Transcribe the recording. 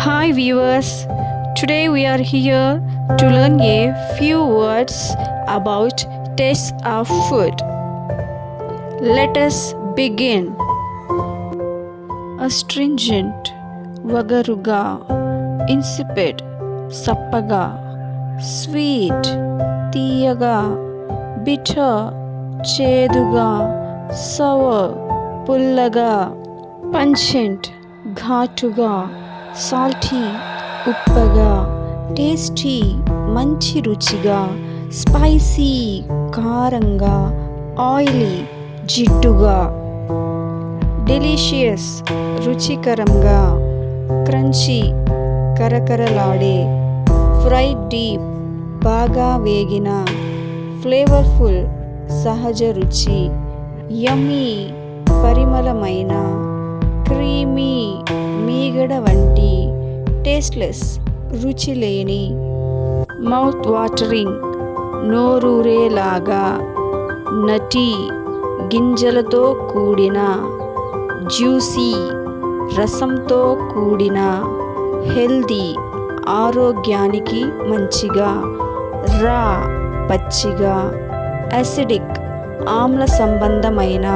Hi viewers, today we are here to learn a few words about taste of food. Let us begin. Astringent, vagaruga, insipid, sappaga, sweet, తీయగా, bitter, చేదుగా, sour, పుల్లగా, pungent, ఘాటుగా, salty ఉప్పగా, tasty మంచి రుచిగా, spicy కారంగా, oily జిడ్డుగా, delicious రుచికరంగా, క్రంచీ కరకరలాడే, ఫ్రైడ్ డీప్ బాగా వేగిన, ఫ్లేవర్ఫుల్ సహజ రుచి, యమ్మీ పరిమళమైన, క్రీమీ మీగడ వంటి, టేస్ట్లెస్ రుచి లేని, మౌత్ వాటరింగ్ నోరూరేలాగా, నటీ గింజలతో కూడిన, జ్యూసీ రసంతో కూడిన, హెల్దీ ఆరోగ్యానికి మంచిగా, రా పచ్చిగా, అసిడిక్ ఆమ్ల సంబంధమైన,